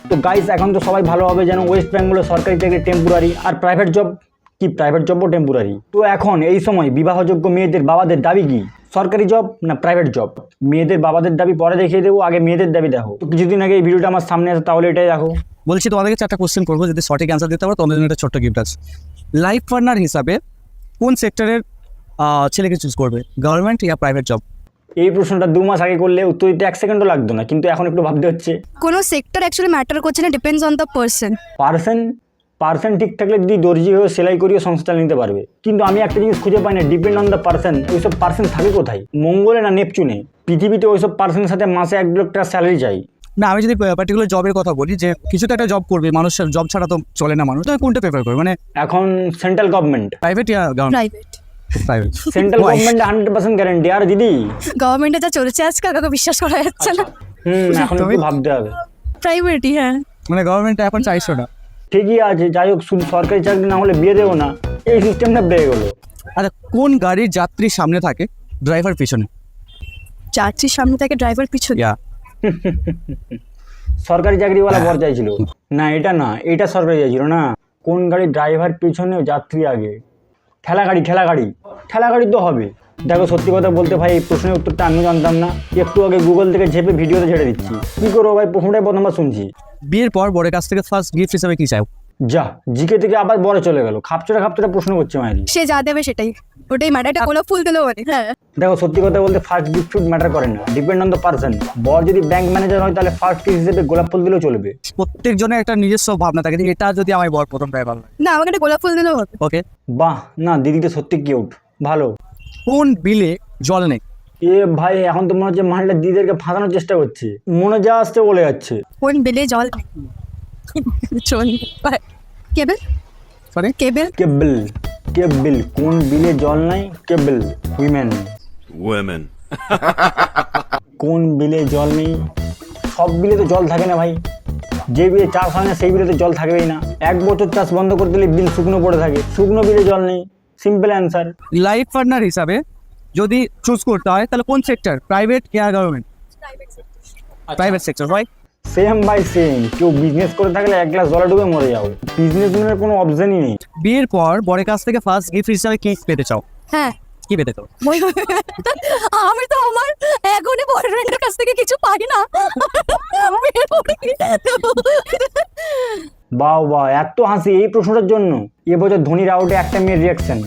তো গাইস এখন তো সবাই ভালোভাবে জানো ওয়েস্ট বেঙ্গলে সরকারি চাকরি টেম্পোরারি আর প্রাইভেট জব কি প্রাইভেট জবও টেম্পোরারি। তো এখন এই সময় বিবাহযোগ্য মেয়েদের বাবাদের দাবি কি, সরকারি জব না প্রাইভেট জব? মেয়েদের বাবাদের দাবি পরে দেখিয়ে দেবো, আগে মেয়েদের দাবি দেখো। তো কিছুদিন আগে এই ভিডিওটা আমার সামনে আসে, তাহলে এটাই দেখো। বলছি তোমাদেরকে 4টা কোশ্চেন করবো, যদি সঠিক অ্যান্সার দিতে পারো তোমাদের জন্য একটা ছোট্ট গিফট আছে। লাইফ পার্টনার হিসাবে কোন সেক্টরের ছেলেকে চুজ করবে, গভর্নমেন্ট ইয়া প্রাইভেট জব? এই প্রশ্নটা 2 মাস আগে করলে উত্তর দিতে 1 সেকেন্ডও লাগতো না, কিন্তু এখন একটু ভাবতে হচ্ছে। কোনো সেক্টর অ্যাকচুয়ালি ম্যাটার করছে না, depends on the person. Person ঠিক থাকলে যদি দর্জি হয়ে সেলাই করিয়ে সংসার চালিয়ে নিতে পারবে, কিন্তু আমি একটা জিনিস খুঁজে পাই না, ডিপেন্ড অন দ্য পার্সন। ওইসব পার্সন থাকে কোথায়, মঙ্গলে না নেপচুনে? পৃথিবীতে ওইসব পার্সনের সাথে মাসে 1 লাখ টাকা স্যালারি চাই। না, আমি যদি পার্টিকুলার জবের কথা বলি, যে কিছু তো একটা জব করবে, মানুষের জব ছাড়া তো চলে না মানুষ, তো কোনটা প্রেফার করবে? মানে এখন সেন্ট্রাল গভর্নমেন্ট, প্রাইভেট ইয়া government? Private. Private. Central government 100% guarantee. আর দিদি গভর্নমেন্টে যা চলছে আজকাল কাউকে বিশ্বাস করা যাচ্ছে না। এখন একটু ভাবতে হবে। প্রাইভেটই, হ্যাঁ। মানে গভর্নমেন্ট এখন চাইছো না? ঠিকই আছে, যাই হোক, শুধু সরকারি চাকরি না হলে বিয়ে দেবো না, এই সিস্টেমটা বেড়ে গেলো। আচ্ছা, কোন গাড়ির যাত্রী সামনে থাকে, ড্রাইভার পিছনে? যাত্রীর সামনে থাকে, ড্রাইভার পিছনে। ইয়া সরকারি চাকরিওয়ালা বর চাইছিল না, এটা না, এটা সরকারি চাইছিল না। কোন গাড়ি ড্রাইভার পিছনে যাত্রী আগে? ঠেলা গাড়ি তো হবে। দেখো সত্যি কথা বলতে ভাই, এই প্রশ্নের উত্তরটা আমি জানতাম না, একটু আগে গুগল থেকে ঝেপে ভিডিওতে ছেড়ে দিচ্ছি। কি করবো ভাই, প্রশ্নটাই প্রথমবার শুনছি। বিয়ের পর বরের কাছ থেকে ফার্স্ট গিফট হিসেবে কি চাও? যা, জিকে থেকে আবার বড় চলে গেল, খাপচড়া প্রশ্ন করছে মায়ের। সে যা দেবে সেটাই, ওটাই ম্যাটার। একটা গোলাপ ফুল দিলেও মানে, হ্যাঁ। দেখো সত্যি কথা বলতে ফার্স্ট গিফট ম্যাটার করে না, ডিপেন্ড অন দ্য পার্সন। বর যদি ব্যাংক ম্যানেজার হয় তাহলে ফার্স্ট গিফট হিসেবে গোলাপ ফুল দিলেও চলবে। প্রত্যেকজনের একটা নিজস্ব ভাবনা থাকে যে এটা যদি আমার বর প্রথম ড্রাইভার হয়। না, আমাকে একটা গোলাপ ফুল দিলেও হবে। ওকে। বাহ, না দিদিটা সত্যি কিউট, ভালো। কোন বিলে জল নেই? এ ভাই, এখন তো মনে হচ্ছে মালটা দিদিদেরকে ফাঁসানোর চেষ্টা করছে, মনে যা আসতে বলে যাচ্ছে। কোন বিলে জল কেবল, সরি কেবল। কেবল কোন বিলে জল নাই? কেবল উইমেন। কোন বিলে জল নেই? সব বিলে তো জল থাকে না ভাই, যে বিলে চাষ হয় না সেই বিলে তো জল থাকবেই না। 1 বছর চাষ বন্ধ করে দিলে বিল শুকনো পড়ে থাকে, শুকনো বিলে জল নেই, সিম্পল অ্যান্সার। লাইফ পার্টনার হিসাবে যদি চুজ করতে হয় তাহলে কোন সেক্টর, প্রাইভেট ইয়া গভর্নমেন্ট? প্রাইভেট সেক্টর ভাই। Same by same. কেউ বিজনেস করে থাকলে 1 গ্লাস জলে ডুবে মরে যাও, বিজনেসম্যানের কোনো অপশনই নেই। বিয়ের পর বরের কাছ থেকে ফার্স্ট গিফট হিসাবে কি পেতে চাও? হ্যাঁ, কি পেতে চাও? আমি তো আমার এখনই বয়ফ্রেন্ডের কাছ থেকে কিছু পাই না। বাহ, এত হাসি এই প্রশ্নটার জন্য। এবছর ধোনির আউটে একটা মেয়ের রিয়াকশন,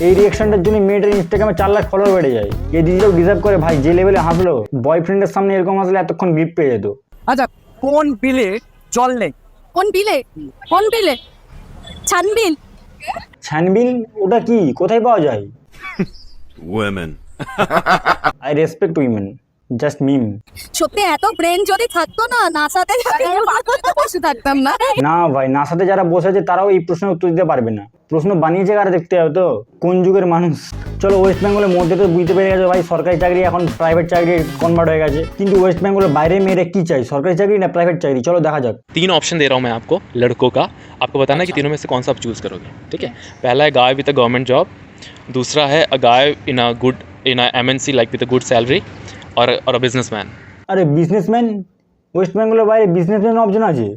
এই রিয়াকশনটার জন্য মেয়েটার ইনস্টাগ্রামে 4 লাখ ফলোয়ার বেড়ে যায়। এই দিদিটাও ডিজার্ভ করে ভাই, যে লেভেলে হাসলো, বয়ফ্রেন্ডের সামনে এরকম হাসলে এতক্ষণ গিফট পেয়ে যেত। আচ্ছা, কোন বিলে জল নেই? কোন বিলে? ছানবিল। ছানবিল? ওটা কি, কোথায় পাওয়া যায়? Women. I respect women, just meme. সত্যি এত ব্রেন যদি থাকতো না, নাসাতে বসে থাকতাম না। না ভাই, নাসাতে যারা বসে আছে তারাও এই প্রশ্নের উত্তর দিতে পারবে না। প্রশ্ন বানিয়েছে কারা দেখতে হবে তো, কোন যুগের মানুষ। চলো, ওয়েস্ট বেঙ্গলের মধ্যে তো বুঝতে পেরে গেছে ভাই, সরকারি চাকরি এখন প্রাইভেট চাকরি কনভার্ট হয়ে গেছে। কিন্তু ওয়েস্ট বেঙ্গলের বাইরে মেয়েরা কি চাই, সরকারি চাকরি না প্রাইভেট চাকরি? চলো দেখা যাক। 3 ऑप्शन दे रहा हूँ मैं आपको लड़कों का, आपको बताना है कि तीनों में से कौन सा आप चूज़ करोगे, ठीक है? पहला है guy with a government job, दूसरा है अ गाय इन अ MNC like with a good salary, और अ बिजनेसमैन। আরে বিজনেসম্যান? ওয়েস্ট বেঙ্গলের বাইরে বিজনেসম্যান অপশন আছে?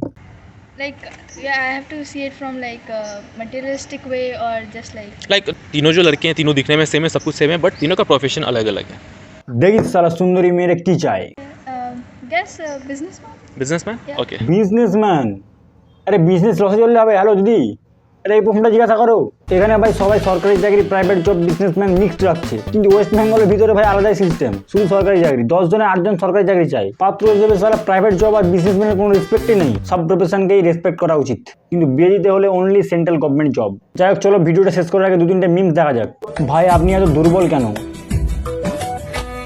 Like, yeah, I have to see it from like a materialistic way or just like तीनों जो लड़के हैं तीनों दिखने में सेम है, सब कुछ सेम है, बट तीनों का प्रोफेशन अलग अलग है। দেখিস সালা সুন্দরী মেয়েরা কি চায়। guess businessman. Businessman, Yeah. Okay. Businessman? আরে বিজনেস লসে চললে হবে? হ্যালো দিদি, আরে এই প্রশ্নটা জিজ্ঞাসা করো। এখানে ভাই সবাই সরকারি চাকরি, প্রাইভেট জব, বিজনেসম্যান মিক্সড রাখছে, কিন্তু ওয়েস্ট বেঙ্গলের ভিতরে ভাই আলাদাই সিস্টেম, শুধু সরকারি চাকরি। 10 জনে 8 জন সরকারি চাকরি চাই, পাত্র হিসেবে সারা প্রাইভেট জব আর বিজনেসম্যানের কোনো রেসপেক্টই নেই। সব প্রফেশনকেই রেসপেক্ট করা উচিত, কিন্তু বিয়ে দিতে হলে অনলি সেন্ট্রাল গভর্নমেন্ট জব। যাই হোক, চলো ভিডিওটা শেষ করার আগে 2-3টে মিমস দেখা যাক। ভাই আপনি এত দুর্বল কেন?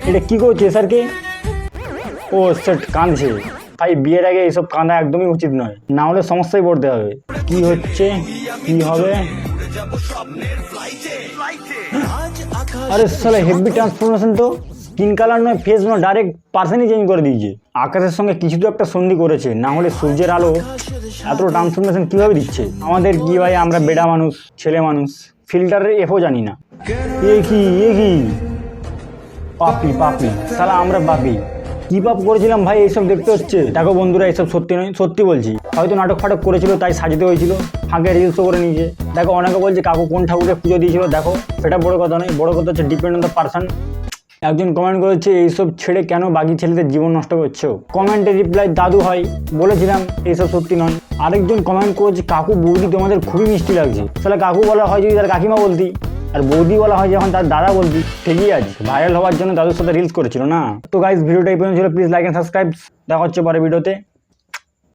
এটা কি করছে স্যারকে? ও সেট কাঁদছে ভাই। বিয়ের আগে এইসব কাঁদা একদমই উচিত নয়, না হলে সমস্যায় পড়তে হবে। কি হচ্ছে, কি হবে? আরে সালা হেভি ট্রান্সফরমেশন তো, স্কিন কালার নয়, ফেস নয়, ডাইরেক্ট পার্সনই চেঞ্জ করে দিয়েছে। আকাশের সঙ্গে কিছু তো একটা সন্ধি করেছে, না হলে সূর্যের আলো এত ট্রান্সফরমেশন কিভাবে দিচ্ছে? আমাদের কি ভাই, আমরা বেডা মানুষ, ছেলে মানুষ, ফিল্টারের এফও জানি না। এ কি পাপি সালা, আমরা পাপি। কি পাপ করেছিলাম ভাই এইসব দেখতে হচ্ছে। দেখো বন্ধুরা এইসব সত্যি নয়, সত্যি বলছি, হয়তো নাটক ফাটক করেছিল তাই সাজাতে হয়েছিল, ফাঁকে রিলসও করে নিয়েছে। দেখো অনেকে বলছে কাকু কোন ঠাকুরকে পুজো দিয়েছিল, দেখো সেটা বড় কথা নয়, বড় কথা হচ্ছে ডিপেন্ড অন দ্য পারসন। একজন কমেন্ট করেছে এইসব ছেড়ে কেন বাকি ছেলেদের জীবন নষ্ট করছো। কমেন্টে রিপ্লাই দাদু হয়, বলেছিলাম এইসব সত্যি নয়। আরেকজন কমেন্ট করেছে কাকু বৌদি তোমাদের খুবই মিষ্টি লাগছে। তাহলে কাকু বলা হয় যদি তার কাকিমা বলতি, আর বৌদি বলা হয় যখন তার দাদা বলতি। ঠিকই আছে, ভাইরাল হওয়ার জন্য দাদুর সাথে রিলস করেছিল না। তো গাইস ভিডিওটা এই পর্যন্ত ছিল, প্লিজ লাইক এন্ড সাবস্ক্রাইব। দেখা হচ্ছে পরে ভিডিওতে।